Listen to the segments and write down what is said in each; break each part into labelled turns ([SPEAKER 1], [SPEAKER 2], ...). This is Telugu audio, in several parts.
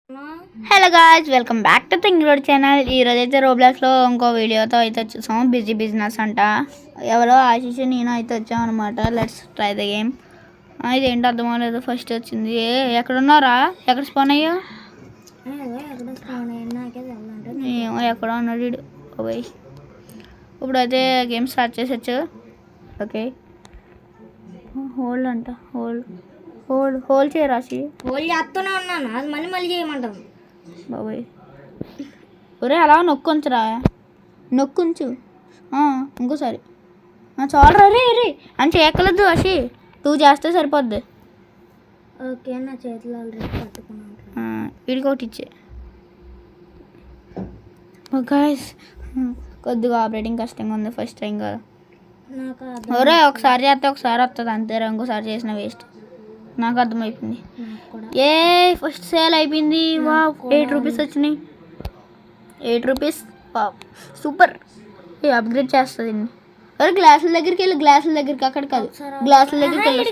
[SPEAKER 1] Hello guys, welcome back to think road channel. ఈరోజు అయితే రోబ్లాక్స్లో ఇంకో వీడియోతో అయితే వచ్చేసాము. బిజీ బిజినెస్ అంట. ఎవరో ఆశీష్ నేను అయితే వచ్చాం అనమాట. Let's try the game. ఇదేంటి అర్థం అవ్వలేదు. ఫస్ట్ వచ్చింది. ఎక్కడున్నారా? ఎక్కడ స్పాన్ అయ్యా? ఏమో ఎక్కడ ఉన్నాడు వీడు. ఓయ్ ఇప్పుడైతే గేమ్ స్టార్ట్ చేసచ్చు. ఓకే, హోల్డ్ అంట. హోల్డ్ చేయరాసి.
[SPEAKER 2] హోల్డ్ చేస్తూనే ఉన్నాను. అది మళ్ళీ చేయమంటాను
[SPEAKER 1] బాబాయ్. ఒరే అలా నొక్కుంచురా, నొక్కుంచు. ఇంకోసారి చాలరా. రే రే అని చేయక్కలేదు అసి. 2 చేస్తే సరిపోద్ది.
[SPEAKER 2] ఓకే, నా చేతిలో ఆల్రెడీ పట్టుకున్నాను.
[SPEAKER 1] వీడికి ఒకటి ఇచ్చే. గాయ్స్, కొద్దిగా ఆపరేటింగ్ కష్టంగా ఉంది. ఫస్ట్ టైం కదా. ఒరే ఒకసారి చేస్తే ఒకసారి వస్తుంది అంతేరా. ఇంకోసారి చేసిన వేస్ట్. నాకు అర్థమైపోయింది. ఫస్ట్ సేల్ అయిపోయింది. వా 8 రూపీస్ వచ్చినాయి. 8 రూపీస్ సూపర్. అప్గ్రేడ్ చేస్తుంది. అరే గ్లాసుల దగ్గరికి వెళ్ళి, గ్లాసుల దగ్గరికి. అక్కడ కాదు, గ్లాసుల దగ్గరికి వెళ్ళి.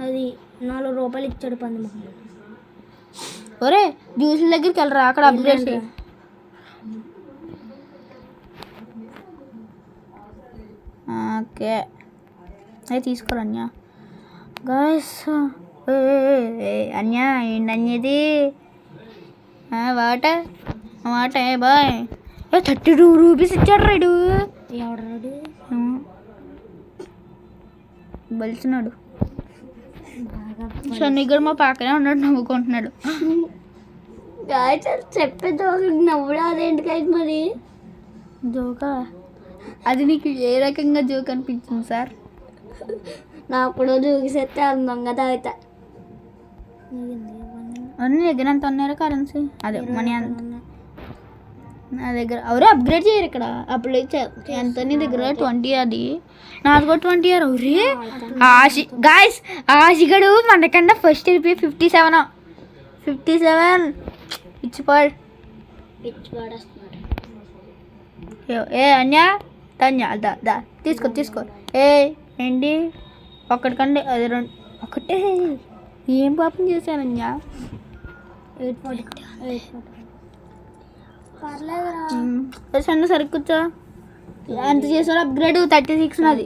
[SPEAKER 2] అది 4 రూపాయలు ఇచ్చాడు పంది.
[SPEAKER 1] ఒరే జ్యూసుల దగ్గరికి వెళ్ళరా, అక్కడ అప్గ్రేడ్ చేయి. ఓకే అది తీసుకోరా అన్యా. గాయస్ అన్యా ఏంటి అన్యది? Water boy. 32 రూపీస్ ఇచ్చాడు రైడు.
[SPEAKER 2] ఎవడాడు?
[SPEAKER 1] బలిసినాడు. సన్నీ కూడా మా పక్కనే ఉన్నాడు, నవ్వుకుంటున్నాడు.
[SPEAKER 2] గాయస్ చెప్పేది నవ్వుడు. అదేంటికైతే మరి
[SPEAKER 1] జోకా? అది నీకు ఏ రకంగా జోక్ అనిపించింది సార్?
[SPEAKER 2] నాకు కూడా జోకిసేస్తే అందంగా తాగుతా.
[SPEAKER 1] అన్నీ దగ్గర ఎంత ఉన్నారా కరెన్సీ? అదే మనీ అంత నా దగ్గర. ఎవరే అప్గ్రేడ్ చేయరు ఇక్కడ. అప్పుడు ఎంత నీ దగ్గర? 20. అది నాది కూడా 20. ఎవరే ఆశి. గాయస్ ఆశిగడు మనకన్నా ఫస్ట్ రూపీ 57 ఇచ్చిపాడు. అన్యా తన్యా దా తీసుకో. ఏంటి ఒక్కటికంటే అది 2 ఒకటే. ఏం పాపం చేశానన్యా? 840 సన్న సరికూర్చో. ఎంత చేశారు అప్గ్రేడ్? 36 నాది.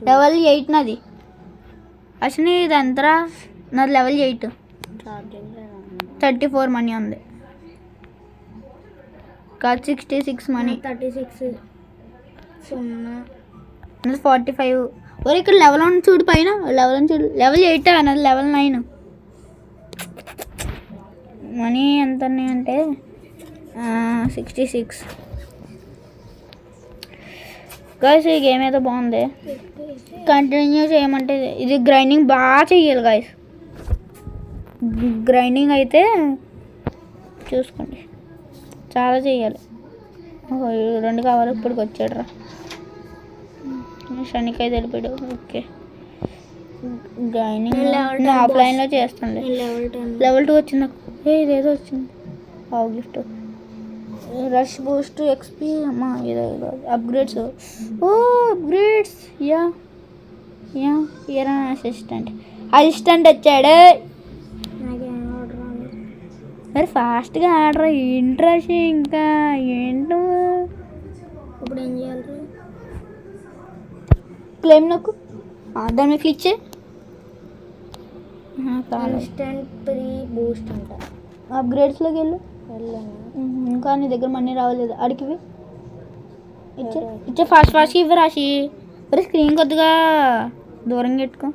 [SPEAKER 1] లెవెల్ 8 నాది. అసలు ఇది ఎంతరా? నాది లెవెల్ 8. 34 మనీ ఉంది. కాదు 66 మనీ.
[SPEAKER 2] 36
[SPEAKER 1] 45. ఒరే ఇక్కడ లెవెల్ 1 చూడు, పైన లెవెల్ చూడు. లెవెల్ 8 అన్నది లెవెల్ 9. మనీ ఎంత ఉన్నాయంటే 66. గాయస్ ఈ గేమ్ అయితే బాగుంది. కంటిన్యూ చేయమంటే ఇది గ్రైండింగ్ బాగా చెయ్యాలి గాయస్. గ్రైండింగ్ అయితే చూసుకోండి, చాలా చెయ్యాలి. 2 కావాలి. ఇప్పటికి వచ్చాడు రా శనికాయ తెలిపాడు. ఓకే గ్రైండింగ్ ఆఫ్లైన్లో చేస్తుంది. లెవెల్ 2 వచ్చింది నాకు. ఇదేదో వచ్చింది. గిఫ్ట్ రష్ బూస్ట్ ఎక్స్పీ అమ్మా. ఏదో అప్గ్రేడ్స్. అప్గ్రేడ్స్. ఇయరా అసిస్టెంట్ వచ్చాడు. మరి ఫాస్ట్గా ఆడరా. ఏంటి రష్ ఇంకా ఏంటో.
[SPEAKER 2] ఇప్పుడు ఏం చేయాలి?
[SPEAKER 1] క్లెయిమ్ నొక్కు. దాని మీద క్లిక్ చేయి.
[SPEAKER 2] ఇన్స్టెంట్ ప్రీ బూస్ట్ అంట.
[SPEAKER 1] అప్గ్రేడ్స్లోకి వెళ్ళాను.
[SPEAKER 2] ఇంకా
[SPEAKER 1] నీ దగ్గర మనీ రావలేదు. అడిగివి ఇచ్చే ఫాస్ట్గా ఇవ్వ రాసి. మరి స్క్రీన్ కొద్దిగా దూరంగా పెట్టుకో.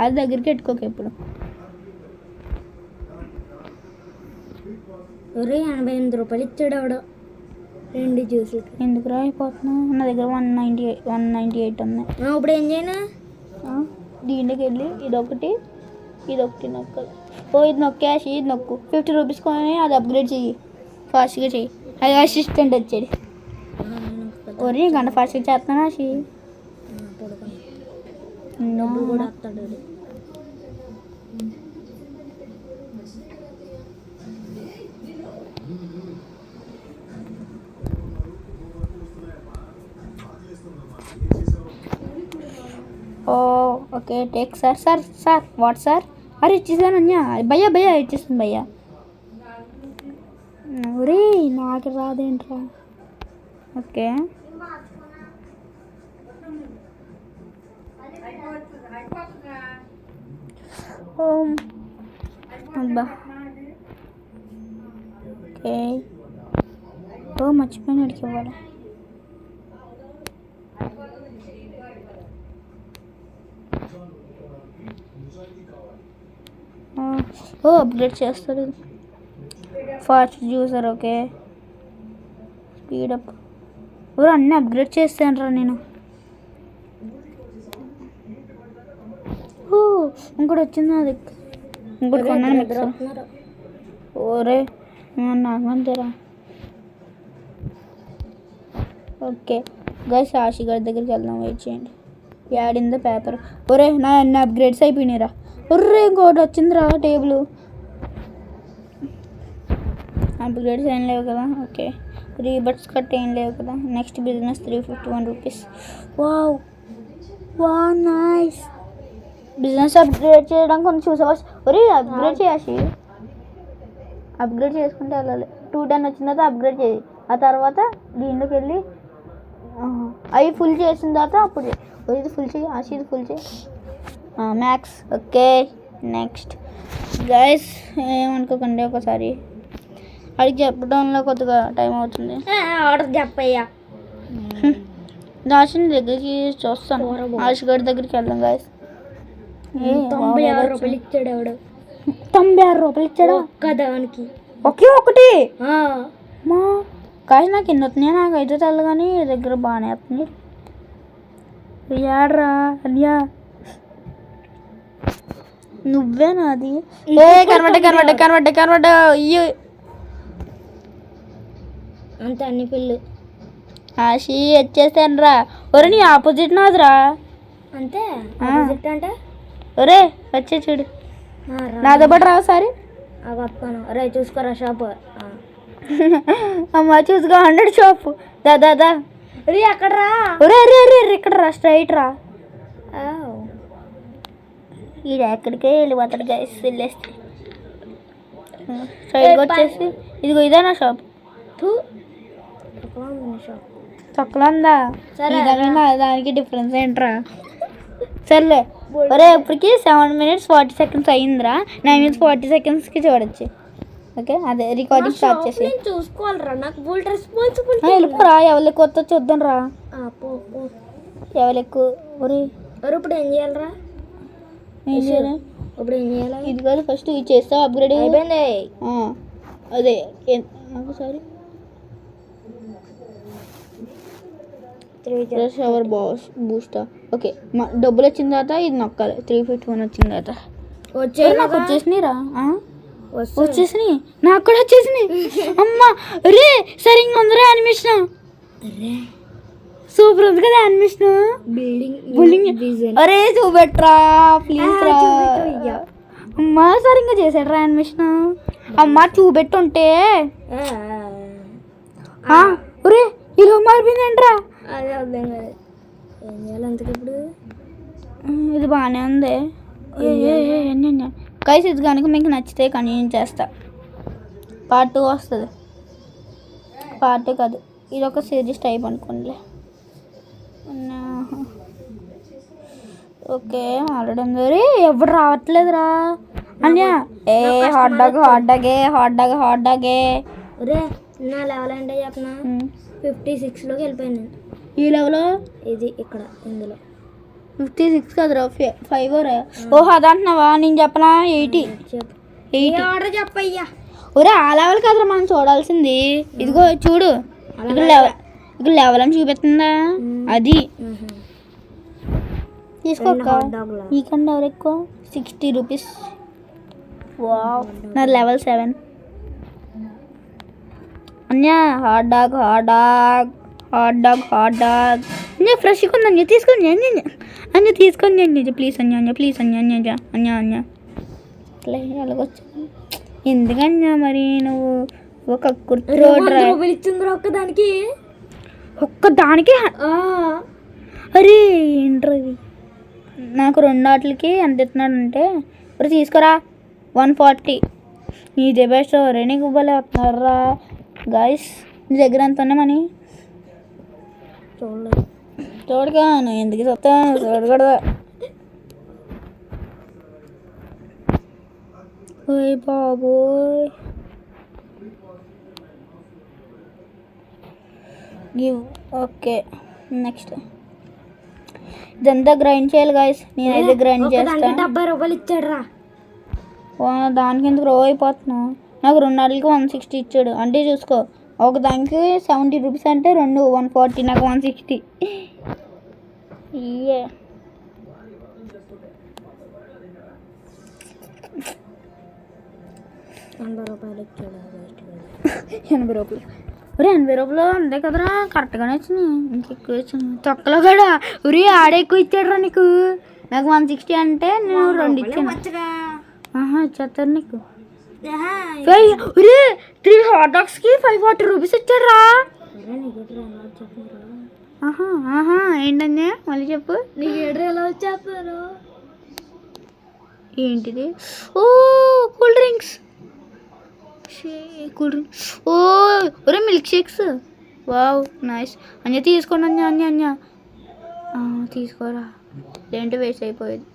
[SPEAKER 1] అది దగ్గరికి పెట్టుకోక ఎప్పుడు.
[SPEAKER 2] 88 రూపాయలు ఇచ్చాడు ఆవిడ 2 జ్యూసులు.
[SPEAKER 1] ఎందుకు అయిపోతున్నావు? నా దగ్గర 198 ఉన్నాయి.
[SPEAKER 2] ఇప్పుడు ఏం చేయను?
[SPEAKER 1] దీంట్లోకి వెళ్ళి ఇదొకటి నొక్కాలి. ఇది నొక్కేసి ఇది నొక్కు. 50 రూపీస్ కొని అది అప్గ్రేడ్ చెయ్యి. ఫాస్ట్గా చెయ్యి. అది అసిస్టెంట్ వచ్చాడు. ఒరే గంట ఫాస్ట్గా చేస్తాను ఆశి.
[SPEAKER 2] కూడా వస్తాడు.
[SPEAKER 1] Okay take sir. What sir? అరే ఇచ్చేసాను అన్యా భయ్యా భయ్యా ఇచ్చేస్తుంది భయ్యా. ఒరే నాకు రాదేంట్రా. ఓకే అబ్బా ఓకే. మర్చిపోయిన అడిగి ఇవ్వాలి. అప్గ్రేడ్ చేస్తారు. Fast user okay speed up. ఎవరు అన్నీ అప్గ్రేడ్ చేస్తానరా నేను. ఇంకోటి వచ్చింది అది ఇంకోటి కొన్నాను. ఓరే నాకు అంతేరా. ఓకే గైస్ ఆశి గారి దగ్గరికి వెళ్దాం. వెయిట్ చేయండి. Add in the paper. ఒరే నా అన్ని అప్గ్రేడ్స్ అయిపోయినాయిరా. ఒర్రే ఇంకోటి వచ్చిందిరా టేబుల్. అప్గ్రేడ్స్ ఏం లేవు కదా. ఓకే రీబట్స్ కట్ ఏం లేవు కదా. Next business 351 rupees. Wow wow nice. Business upgrade చేయడం కొంచెం చూసావా. ఒరే అప్గ్రేడ్ చేయాలి. అప్గ్రేడ్ చేసుకుంటే వెళ్ళాలి. 210 వచ్చిన తర్వాత అప్గ్రేడ్ చేయి. ఆ తర్వాత దీంట్లోకి వెళ్ళి అవి ఫుల్ చేసిన తర్వాత అప్పుడు ఇది ఫుల్ చేయి. ఆశ ఇది ఫుల్ చేయి. Max okay. నెక్స్ట్ గైస్ ఏమనుకోకండి, ఒకసారి అడిగి చెప్పడంలో కొద్దిగా టైం అవుతుంది.
[SPEAKER 2] ఆర్డర్ చెప్పయ్యా.
[SPEAKER 1] దాచిన దగ్గరికి చూస్తాను. ఆశ గారి దగ్గరికి వెళ్దాం గైస్.
[SPEAKER 2] 96 రూపాయలు ఇచ్చాడు ఎవడు.
[SPEAKER 1] 96 రూపాయలు ఇచ్చాడు
[SPEAKER 2] ఒక్కదానికి.
[SPEAKER 1] ఒకే ఒకటి మా కాదు. నాకు ఎన్ని వస్తున్నాయి నాకు అయితే తెల్ల కానీ దగ్గర బాగానే వస్తుంది. యాడ్రా అన్యా నువ్వేనా అది. కనబడ్డ అయ్యో
[SPEAKER 2] అంతే అన్ని పిల్లు.
[SPEAKER 1] ఆశి వచ్చేసాను రా. ఒరే నీ ఆపోజిట్ నాదిరా.
[SPEAKER 2] అంతే ఆపోజిట్ అంటే
[SPEAKER 1] ఒరే వచ్చే చూడు నాతో పాటు రా ఒకసారి.
[SPEAKER 2] వస్తాను. అరే చూసుకోరా షాప్.
[SPEAKER 1] అమ్మ చూసుకో 100 షాప్. దాదా
[SPEAKER 2] రీ అక్కడ రా.
[SPEAKER 1] ఒరే అరే ఇక్కడ రా. స్ట్రైట్ రా. ఇది ఎక్కడికే వెళ్ళిపోతాడు గైస్. వెళ్ళేస్తే స్ట్రైట్గా వచ్చేసి ఇదిగో ఇదేనా షాప్. తొక్కలందా దానికి డిఫరెన్స్ ఏంట్రా. సర్లే ఒరే ఇప్పటికి 7 minutes 40 seconds అయ్యిందిరా. 9 minutes 40 secondsకి చూడొచ్చు. ఓకే అదే రికార్డింగ్ స్టార్ట్ చేసి
[SPEAKER 2] చూసుకోవాలరా. నాకు ఫుల్ రెస్పాన్సిబిలిటీ.
[SPEAKER 1] వెళ్ళిపోరా. ఎవరు ఎక్కువ వస్తా చూద్దాం రా. ఎవరు ఎక్కువ. ఒరే
[SPEAKER 2] ఇప్పుడు ఏం చేయాలరా. ఇప్పుడు ఏం చేయాలి.
[SPEAKER 1] ఇది కాదు ఫస్ట్ ఇది చేస్తావు. అప్గ్రేడ్
[SPEAKER 2] అయిపోయింది.
[SPEAKER 1] అదే ఒకసారి షవర్ బూస్టా. ఓకే డబ్బులు వచ్చిన తర్వాత ఇది నొక్కాలి. 351 వచ్చిన తర్వాత నాకు వచ్చేసినాయిరా. వచ్చేసినాయి నాకు కూడా వచ్చేసినాయి. అమ్మా రే సరిగ్గా ఉందిరా యానిమేషన్. సూపర్ ఉంది కదా యానిమేషన్. బిల్డింగ్ అరే చూపెట్రా ప్లీజ్ రా. అమ్మా సరిగ్గా చేసాడు రా యానిమేషన్. అమ్మా చూపెట్టుంటే. ఒరే ఇలా మారిపోయిందేంట్రా.
[SPEAKER 2] అదే అర్థం కాదు. ఏం చేయాలి అంతకు ఇప్పుడు.
[SPEAKER 1] ఇది బాగానే ఉంది గైస్. ఇది కనుక మీకు నచ్చితే కంటిన్యూ చేస్తా. పార్ట్ 2 వస్తుంది. పార్ట్ 2 కాదు ఇది ఒక సిరీస్ టైప్ అనుకోండి. ఓకే ఆల్రెడీ ఉంది. ఎవరు రావట్లేదురా అన్యా. హాట్ డాగే.
[SPEAKER 2] ఒరే నా లెవెల్ అంటే చెప్పనా 56లోకి వెళ్ళిపోయాను.
[SPEAKER 1] ఈ లెవెల్
[SPEAKER 2] ఇది ఇక్కడ ఇందులో
[SPEAKER 1] 56 కదరా 5 రా. ఓహో అదంటున్నావా. నేను చెప్పనా 80.
[SPEAKER 2] ఆర్డర్ చెప్పయ్యా.
[SPEAKER 1] ఒరే ఆ లెవెల్ కదరా మనం చూడాల్సింది. ఇదిగో చూడు ఇక్కడ లెవెల్ అని చూపిస్తుందా. అది తీసుకోక మీకన్నా ఎవరు ఎక్కువ. 60 రూపీస్. వావ్ నా లెవెల్ 7 అన్యా. హాట్ డాగ్ అన్యా ఫ్రెష్గా ఉంది అన్య తీసుకోండి. అన్య తీసుకోండి అన్య ప్లీజ్ అన్య ప్లీజ్ అన్య అట్లా ఎలాగొచ్చు ఎందుకన్యా. మరి నువ్వు ఒక ఒక్కదానికి అరే ఏంట్రీ. నాకు 2 ఆటలకి ఎంత ఇస్తున్నాడంటే ఇప్పుడు తీసుకురా 140. నీదే బెస్ట్ రే, నీకు భలే వస్తున్నారా గాయస్. నీ దగ్గర ఎంత ఉన్నాయి మనీ?
[SPEAKER 2] చూడలేదు.
[SPEAKER 1] చూడగా నువ్వు ఎందుకు చెప్తాను, చూడకూడదు. ఓయ్ బాబోయ్. గివ్. ఓకే నెక్స్ట్ ఇదంతా గ్రైండ్ చేయాలి గాయస్. నేనైతే గ్రైండ్ చేస్తాను.
[SPEAKER 2] 70 రూపాయలు ఇచ్చాడు రా.
[SPEAKER 1] దానికి ఎందుకు రో అయిపోతున్నావు? నాకు 2 నెలలకి 160 ఇచ్చాడు. అంటే చూసుకో, ఒక దానికి 70 రూపీస్ అంటే 2 140, నాకు 160. ఇయే
[SPEAKER 2] 80 రూపాయలు ఇచ్చాడు.
[SPEAKER 1] 80 రూపాయలు. 80 రూపాయలు అంతే కదరా, కరెక్ట్గానే వచ్చినాయి. ఇంకెక్కువ వచ్చినాయి తొక్కలో కూడా. ఆడే ఎక్కువ ఇచ్చాడు రా నీకు. నాకు 160 అంటే నేను 2 ఇచ్చాను. ఇచ్చేస్తారు నీకు. 3 హాట్ డాగ్స్కి 540 రూపీస్ ఇచ్చాడు రా. ఏంటంటే మళ్ళీ చెప్పు.
[SPEAKER 2] నీకు ఏడు ఎలా వచ్చేస్తారు?
[SPEAKER 1] ఏంటిది? ఓ కూల్ డ్రింక్స్. ఒరే మిల్క్ షేక్స్. Wow nice. అన్య తీసుకోండి అన్య తీసుకోరా, ఏంటి వేస్ట్ అయిపోయేది.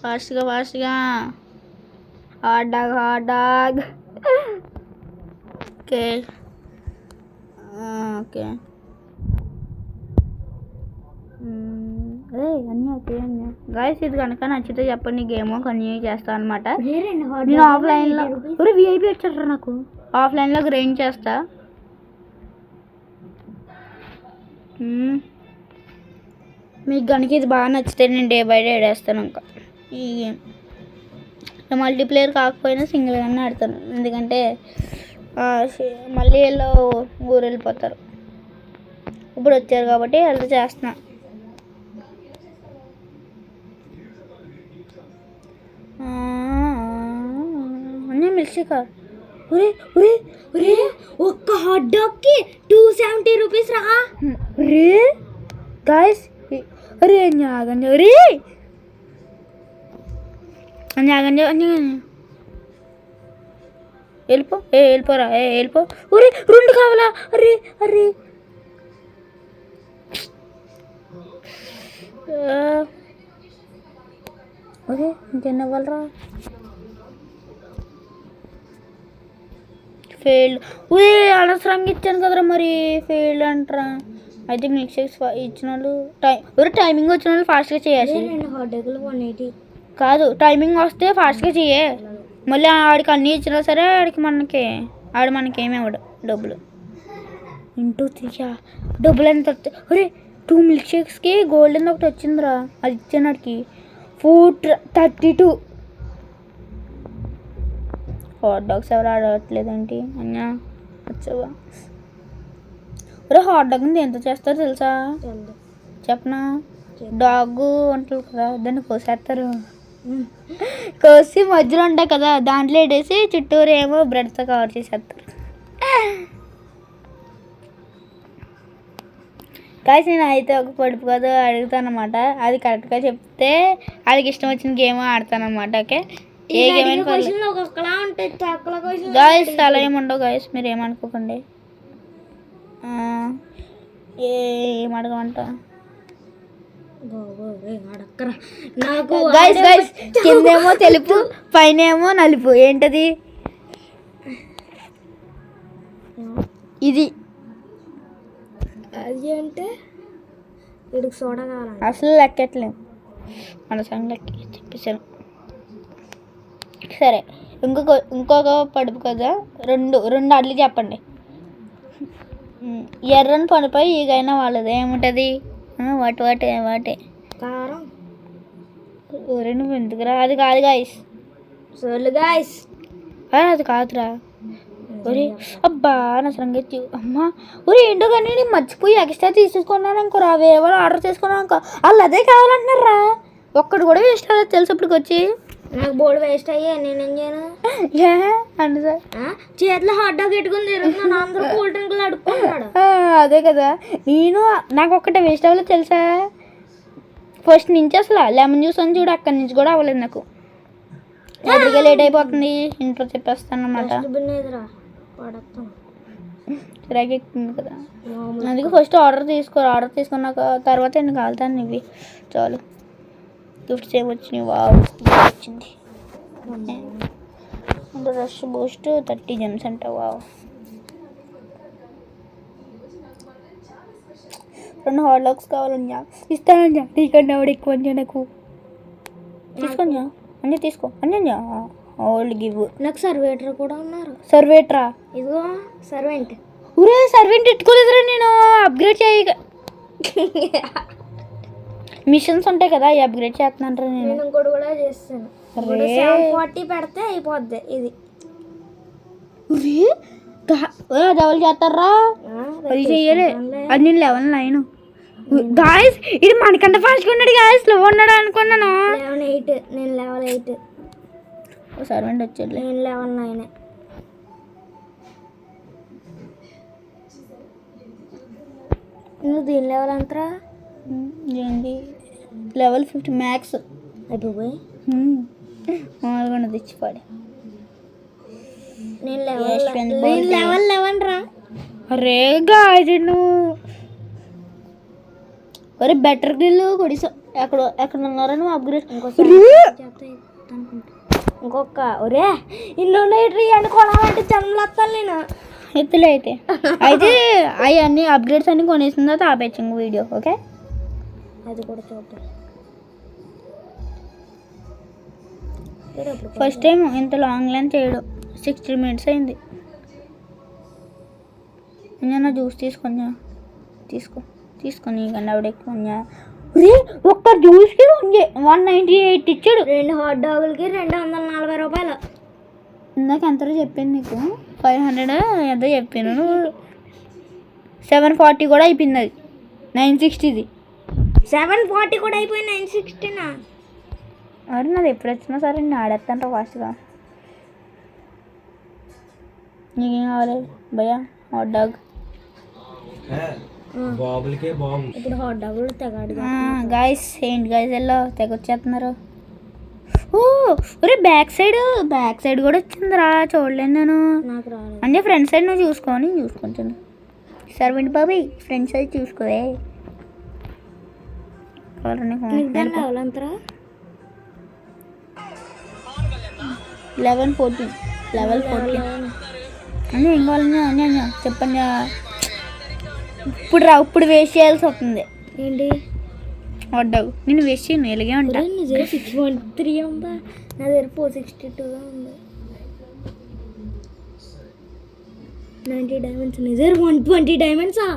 [SPEAKER 1] ఫాస్ట్గా హాట్ డాగ్. ఓకే గాయస్, ఇది కనుక నచ్చితే చెప్పండి. గేమ్ కంటిన్యూ చేస్తాను అనమాట. నేను ఆఫ్లైన్లో విఐపి వచ్చారా నాకు. ఆఫ్లైన్లో గ్రైండ్ చేస్తా. మీకు కనుక ఇది బాగా నచ్చితే నేను డే బై డే వేస్తాను ఇంకా ఈ గేమ్. మల్టీప్లేయర్ కాకపోయినా సింగిల్గానే ఆడతాను, ఎందుకంటే మళ్ళీ వీళ్ళు ఊరు వెళ్ళిపోతారు. ఇప్పుడు వచ్చారు కాబట్టి వాళ్ళు చేస్తున్నా. Milk shake.
[SPEAKER 2] ఒక్క హాట్ డాగ్కి 270 రూపీస్ రా.
[SPEAKER 1] గాయస్ వెళ్ళిపోరా వెళ్ళిపో. 2 కావాలా? అరే ఇంకెన్ని అవ్వాలరా? ఫెయిల్డ్. అనవసరంగా ఇచ్చాను కదరా మరి. ఫెయిల్డ్ అంటారా? అయితే మిల్క్ షేక్స్ ఇచ్చిన వాళ్ళు టైమింగ్ వచ్చిన వాళ్ళు ఫాస్ట్గా చేయాలి. కాదు, టైమింగ్ వస్తే ఫాస్ట్గా చెయ్యే. మళ్ళీ ఆడికి అన్నీ ఇచ్చినా సరే ఆడు మనకేమి ఇవ్వడు డబ్బులు. ఇంటూ 3 డబ్బులు ఎంత వస్తాయి? 2 మిల్క్ షేక్స్కి గోల్డెన్ ఒకటి వచ్చిందిరా, అది ఇచ్చానాడికి 432. హాట్ డాగ్స్ ఎవరు ఆడట్లేదేంటి అన్నా? వచ్చావా? హాట్ డాగ్ ఎంత చేస్తారో తెలుసా? చెప్పనా? డాగ్ ఉంటుంది కదా, దాన్ని కోసేస్తారు. కోసి మధ్యలో ఉంటాయి కదా, దాంట్లో వేసి చుట్టూరు ఏమో బ్రెడ్తో కవర్ చేసేస్తారు. కాసి నేను అయితే ఒక పొడుపు కదా అడుగుతాను అనమాట. అది కరెక్ట్గా చెప్తే వాళ్ళకి ఇష్టం వచ్చిన గేమ్ ఆడతాను అనమాట. ఓకే, ఏ గేమ్ అయినా గాయస్ అలా ఏముండవు గాయస్, మీరు ఏమనుకోకండి. ఏమడగమంట గాయస్? కిందేమో తెలుపు, పైన ఏమో నలుపు. ఏంటది? ఇది
[SPEAKER 2] అది అంటే వీడికి సోడా కావాలి.
[SPEAKER 1] అసలు లెక్కట్లేము, మన సంగ లెక్క చెప్పేసాను. సరే, ఇంకొక పడుపు కదా. రెండు అడ్లు చెప్పండి. ఎర్రని పనిపై ఈగైనా వాళ్ళది ఏముంటుంది? వాటే
[SPEAKER 2] కారం.
[SPEAKER 1] నువ్వు ఎందుకురా? అది కాదు గాయస్. అది కాదురా. అబ్బా నా సంగతి అమ్మా. ఏంటో కానీ నేను మర్చిపోయి ఎక్స్ట్రా తీసేసుకున్నాను అనుకోరా. వేరే వాళ్ళు ఆర్డర్ చేసుకున్నాను అనుకో, వాళ్ళు అదే కావాలంటున్నారా. ఒక్కడు కూడా వేస్ట్ అవ్వదు తెలుసు. ఇప్పటికి వచ్చి
[SPEAKER 2] నాకు బోర్డు వేస్ట్ అయ్యా, నేనేం చేయను?
[SPEAKER 1] అంటే సార్
[SPEAKER 2] చేతిలో హాట్ డాగ్ పెట్టుకుని తిరుగుతున్నాను, అందరూ కూల్ డ్రింక్లు అడుక్కుంటున్నాడు.
[SPEAKER 1] అదే కదా, నాకు ఒక్కటే వేస్ట్ అవ్వలేదు తెలుసా. ఫస్ట్ నుంచి అసలు లెమన్ జ్యూస్ అని చూడు, అక్కడి నుంచి కూడా అవ్వలేదు నాకు. ఎప్పటికే లేట్ అయిపోతుంది, ఇంట్లో చెప్పేస్తాను అనమాట. చిరాకు ఎక్కుతుంది కదా, అందుకే ఫస్ట్ ఆర్డర్ తీసుకున్నాక తర్వాత ఎన్ని కాలుతాను ఇవి చాలు. గిఫ్ట్స్ ఏమి వచ్చినాయి, వచ్చింది రష్ బూస్ట్ 30 gems అంట. వావ్, 2 హాట్ డాగ్స్ కావాలన్నా ఇస్తానన్నా, నీకన్నా ఆవిడ ఎక్కువ అన్నా నాకు. తీసుకోండి అన్నీ తీసుకో అన్నీ. Old give.
[SPEAKER 2] నాకు సర్వేటర్ కూడా ఉన్నారు.
[SPEAKER 1] సర్వేటరా?
[SPEAKER 2] ఇదిగో సర్వెంట్.
[SPEAKER 1] ఊరే సర్వెంట్ ఎట్టుకోలేదురా నేను, అప్గ్రేడ్ చేయగా. మిషన్స్ ఉంటాయి కదా, అవి అప్గ్రేడ్ చేస్తున్నాను నేను.
[SPEAKER 2] ఇంకోటి కూడా చేస్తాను. 740 పెడితే అయిపోద్ది ఇది.
[SPEAKER 1] డబుల్ చేస్తారా? అది చెయ్యలే, అది నేను 11 గాయస్. ఇది మనకంటే ఫాస్ట్గా ఉన్నాడు గాయస్, స్లో ఉన్నాడు అనుకున్నాను.
[SPEAKER 2] 11:08, నేను 11:08.
[SPEAKER 1] సర్వెంట్ వచ్చాడు,
[SPEAKER 2] నేను 11:09. నువ్వు దీని లెవెల్ అంతరా?
[SPEAKER 1] ఏంటి level 50 మ్యాక్స్
[SPEAKER 2] అయిపోయి
[SPEAKER 1] మామూలుగా తెచ్చిపాడు.
[SPEAKER 2] నేను లెవెల్ 11 రా.
[SPEAKER 1] అరే గాయస్ నువ్వు ఒరే బెటర్ గిల్ కొడిసా. ఎక్కడ ఉన్నారా నువ్వు అప్గ్రేడ్?
[SPEAKER 2] ఇంకొక ఒరే ఇల్లు అనుకోవాలంటే జన్మలు వస్తాను నేను.
[SPEAKER 1] ఎత్తులే అయితే అవన్నీ అప్గ్రేడ్స్ అన్ని కొనేసిన తర్వాత ఆపేచ్చు వీడియో. ఓకే,
[SPEAKER 2] అది కూడా చూద్దాం.
[SPEAKER 1] ఫస్ట్ టైం ఇంత లాంగ్ లైన్ చేయడం. 60 minutes అయింది. నా జ్యూస్ తీసుకొని కన్నా ఆవిడ ఎక్కువ. ఒక్క జ్యూస్కి 198 ఇచ్చాడు.
[SPEAKER 2] 2 హాట్ డాగులకి 240 రూపాయలు.
[SPEAKER 1] ఇందాక ఎంతలో చెప్పాను నీకు, 500 ఎంతో చెప్పాను. 740 కూడా అయిపోయింది, అది 960.
[SPEAKER 2] 740 కూడా అయిపోయి 960నా?
[SPEAKER 1] అరే నాది ఎప్పుడు వచ్చినా సరే నేను ఆడేస్తాను ఫాస్ట్గా. నీకేం కావాలి భయ్యా? Hot dog.
[SPEAKER 2] ఇప్పుడు హాట్ డాగ్ తెగాడు
[SPEAKER 1] గాయస్. ఏంటి గాయస్ ఎలా తెగొచ్చేస్తున్నారు? ఒరే బ్యాక్ సైడ్ కూడా వచ్చిందిరా, చూడలేను నేను.
[SPEAKER 2] నాకు రాలేదు
[SPEAKER 1] అంటే ఫ్రంట్ సైడ్ నువ్వు చూసుకుంటాను. సర్వెంట్ బాబాయ్ ఫ్రంట్ సైడ్ చూసుకోవే.
[SPEAKER 2] లెవెల్ అంతరా?
[SPEAKER 1] 11-14 అని ఏం కావాలన్నా చెప్పండి. ఇప్పుడు వేస్ట్ చేయాల్సి వస్తుంది.
[SPEAKER 2] ఏంటి
[SPEAKER 1] హాట్ డాగ్ నేను వేస్ట్ చేయను, ఇలాగే ఉంటా.
[SPEAKER 2] 613 ఉందా? నా దగ్గర 462గా ఉంది. 90 డైమండ్స్. నీ దగ్గర 120 డైమండ్సా?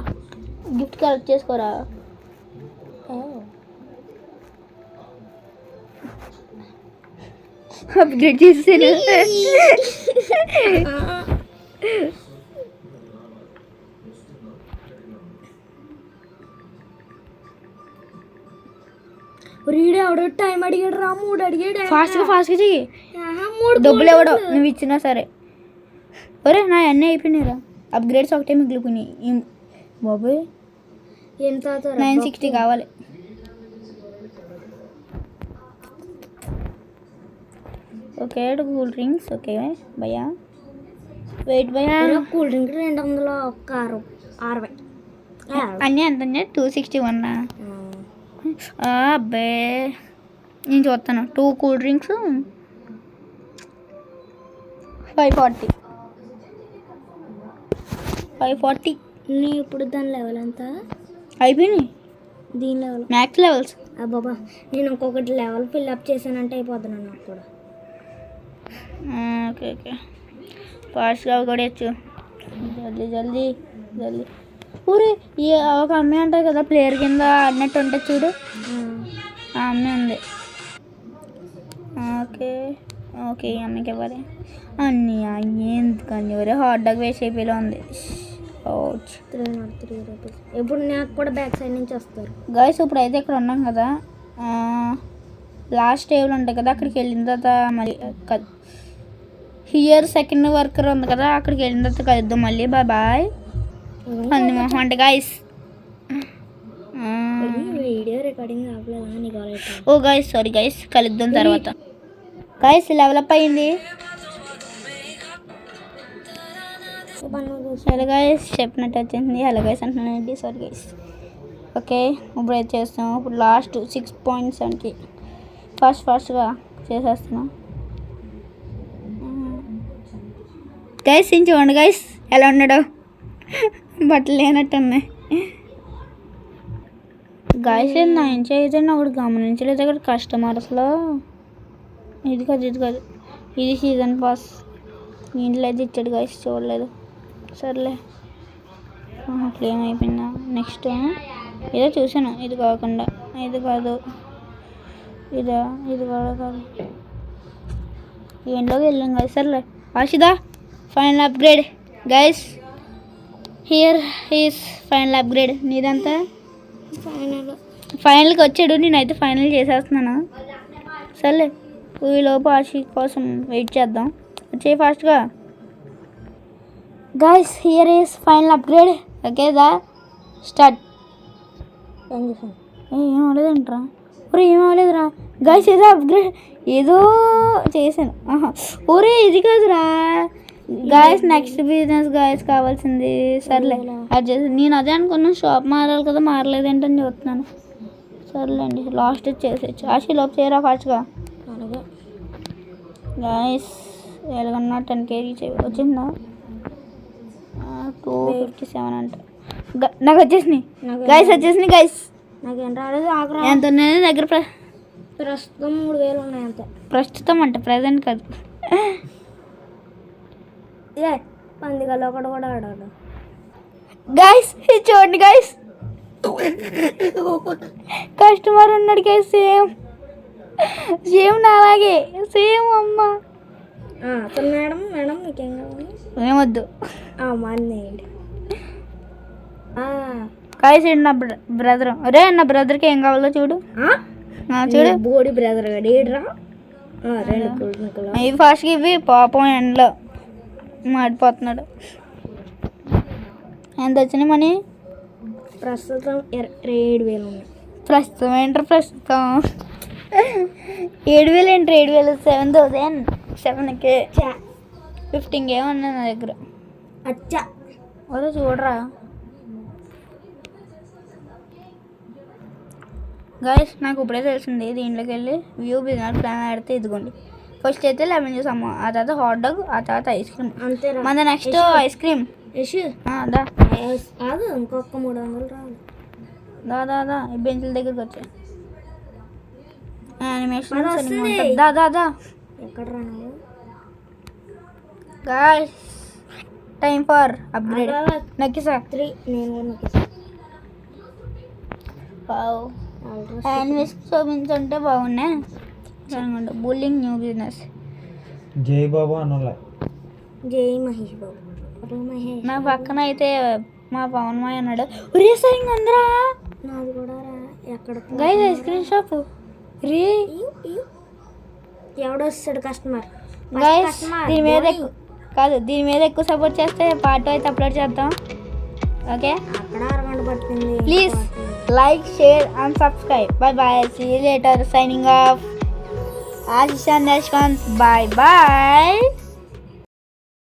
[SPEAKER 1] గిఫ్ట్ కలెక్ట్ చేసుకోరా. అప్డేట్ చేసాను.
[SPEAKER 2] ఆవిడ టైం అడిగాడు రా, 3 అడిగాడు.
[SPEAKER 1] ఫాస్ట్గా చెయ్యి. డబ్బులు ఎవడో నువ్వు ఇచ్చినా సరే. ఒరే నా అన్నీ అయిపోయినాయిరా, అప్గ్రేడ్స్ ఒకటే మిగిలిపోయినాయి బాబోయ్.
[SPEAKER 2] ఎంత
[SPEAKER 1] 960 కావాలి. Okay cool drinks. ఓకే భయ్యా వెయిట్ భయ్యా.
[SPEAKER 2] Cool drink 260.
[SPEAKER 1] అన్నీ ఎంత 261. అబ్బే నేను చూస్తాను. 2 కూల్ డ్రింక్స్ 540.
[SPEAKER 2] నీ ఇప్పుడు దాని లెవెల్ ఎంత
[SPEAKER 1] అయిపోయినాయి?
[SPEAKER 2] దీని లెవెల్
[SPEAKER 1] మ్యాక్స్ లెవెల్స్.
[SPEAKER 2] బాబా నేను ఇంకొకటి లెవెల్ ఫిల్అప్ చేశానంటే అయిపోతున్నా నాకు కూడా.
[SPEAKER 1] ఓకే ఫాస్ట్గా కూడా వచ్చు. జల్దీ ఊరే ఒక అమ్మాయి ఉంటుంది కదా ప్లేయర్ కింద ఆడినట్టు ఉంటుంది చూడు, ఆ అమ్మాయి ఉంది. ఓకే ఈ అమ్మాయికి ఇవ్వాలి అన్నీ. ఎందుకని ఎవరే హాట్ డాగ్ వేస్ట్ అయిపోయేలా ఉంది.
[SPEAKER 2] 303 రూపీస్. ఇప్పుడు నాకు కూడా బ్యాక్ సైడ్ నుంచి వస్తారు
[SPEAKER 1] గాయస్. ఇప్పుడు అయితే ఇక్కడ ఉన్నాం కదా, లాస్ట్ టేబుల్ ఉంటాయి కదా, అక్కడికి వెళ్ళిన తర్వాత మళ్ళీ హియర్ సెకండ్ వర్కర్ ఉంది కదా, అక్కడికి వెళ్ళిన తర్వాత కలుద్దాం మళ్ళీ. బాయ్ అంది మొహం అంటే గాయస్.
[SPEAKER 2] వీడియో రికార్డింగ్ అవ్వలేదా నీకు already?
[SPEAKER 1] Oh guys sorry guys, కలుద్దాం తర్వాత. గైస్ డెవలప్ అయ్యింది. హలో గైస్ చెప్పినట్టు వచ్చింది. హలో గైస్ అంటున్నానండి, సారీ గైస్. ఓకే ఇప్పుడు అయితే చేస్తాం. ఇప్పుడు లాస్ట్ 6.7కి ఫాస్ట్గా చేసేస్తున్నాం. గైస్ చూడండి గైస్ ఎలా ఉన్నాడు, బట్టలు లేనట్టు ఉన్నాయి. గైస్ నా ఇంచే అయితే ఒకటి గమనించలేదు అక్కడ కస్టమర్స్లో. ఇది కాదు ఇది సీజన్ పాస్. ఇంట్లో అయితే ఇచ్చాడు గైస్, చూడలేదు. సర్లే క్లెయిమ్ అయిపోయిందా. నెక్స్ట్ ఏదో చూసాను, ఇది కాకుండా ఇది కాదు, ఇది కూడా కాదు. ఏంట్లోకి వెళ్ళాం గైస్. సర్లే ఆశిదా final upgrade guys. Here is final upgrade. నీదంతా ఫైనల్కి వచ్చాడు, నేనైతే ఫైనల్ చేసేస్తున్నాను. సర్లే ఈలోపు ఆశి కోసం వెయిట్ చేద్దాం. వచ్చే ఫాస్ట్గా guys. Here is final upgrade. Okay దా స్టార్ట్. ఏం అవ్వలేదంటరా, ఒరే ఏం అవ్వలేదురా గైస్. ఏదో అప్గ్రేడ్ ఏదో చేశాను. ఒరే ఇది కాదురా గాయస్, నెక్స్ట్ బిజినెస్ గాయస్ కావాల్సింది. సర్లే అది చేసి నేను అదే అనుకున్నాను, షాప్ మారాలి కదా, మారలేదేంటని చూస్తున్నాను. సర్లేండి లాస్ట్ చేసేచ్చు. ఆశి లోపు చేయరా ఫాస్ట్గా. అలాగే గాయస్ ఎలాగన్నా 10K వచ్చిందా? 257 అంట. నాకు వచ్చేసినాయి గైస్, వచ్చేసినాయి గైస్.
[SPEAKER 2] నాకేం రాలేదు.
[SPEAKER 1] ఎంత ఉన్నాయి దగ్గర?
[SPEAKER 2] ప్రస్తుతం 3000 ఉన్నాయి అంతే.
[SPEAKER 1] ప్రస్తుతం అంట, ప్రజెంట్ కాదు.
[SPEAKER 2] పందికల్లో ఒకటి కూడా ఆడాడు
[SPEAKER 1] గైస్. ఇది చూడండి గైస్, కస్టమర్ ఉన్నాడు గైస్. సేమ్ నా అలాగే సేమ్. అమ్మ
[SPEAKER 2] మేడం మీకేం కావాలి?
[SPEAKER 1] ఏమొద్దు
[SPEAKER 2] మానేయండి.
[SPEAKER 1] గైస్ నా బ్రదర్. అరే నా బ్రదర్కి ఏం కావాలో చూడు. చూడు
[SPEAKER 2] బోడి బ్రదర్ గడేడ్రా.
[SPEAKER 1] ఇవి ఫాస్ట్గా ఇవి పాపం ఎండలో మాడిపోతున్నాడు. ఎంత వచ్చినాయి మనీ?
[SPEAKER 2] ప్రస్తుతం 7,000 ఉన్నాయి.
[SPEAKER 1] ప్రస్తుతం ఏంటారు? ప్రస్తుతం 7,000 ఏంటి? 7,000 7,007K 15K ఉన్నాయి నా దగ్గర.
[SPEAKER 2] అచ్చా
[SPEAKER 1] అదే చూడరా గైస్. నాకు ఇప్పుడే తెలిసింది, దీంట్లోకి వెళ్ళి వ్యూ బిజినెస్ ప్లాన్ ఆడితే ఇదిగోండి. ఫస్ట్ అయితే లెమన్ జ్యూస్ అమ్మ, ఆ తర్వాత హాట్ డాగ్, ఆ తర్వాత ఐస్ క్రీమ్.
[SPEAKER 2] అంతేరా.
[SPEAKER 1] మన నెక్స్ట్ ఐస్ క్రీమ్. దా
[SPEAKER 2] కాదు ఇంకొక 300 రావాలి.
[SPEAKER 1] దా ఈ బెంచ్ల దగ్గరికి వచ్చాయి. యానిమేషన్ దా
[SPEAKER 2] ఎక్కడ రాను
[SPEAKER 1] గైస్. Time for upgrade. నక్కిసా
[SPEAKER 2] 3 నేను కూడా నొక్కేసా.
[SPEAKER 1] యానిమేషన్ చూపించుంటే బాగున్నాయి. బుల్లింగ్ న్యూ బిజినెస్.
[SPEAKER 3] జై బాబు అనలే,
[SPEAKER 2] జై మహేష్ బాబు.
[SPEAKER 1] నా పక్కన అయితే మా పవన్ మాయ అన్నాడు. ఒరే సరిగ్గా ఉందిరా.
[SPEAKER 2] నాది కూడా రా. ఎక్కడ
[SPEAKER 1] గైస్ ఐస్ క్రీమ్ షాప్ రే.
[SPEAKER 2] ఎవడొస్తాడు కస్టమర్?
[SPEAKER 1] గైస్ దీని మీద కాదు, దీని మీద ఎక్కువ సపోర్ట్ చేస్తే పార్ట్ అయితే అప్లోడ్ చేద్దాం. ఓకే
[SPEAKER 2] అక్కడ అరగంట పడుతుంది.
[SPEAKER 1] Please like, share and subscribe. Bye bye, see you later. Signing off Ashish and Yashwanth. Bye bye.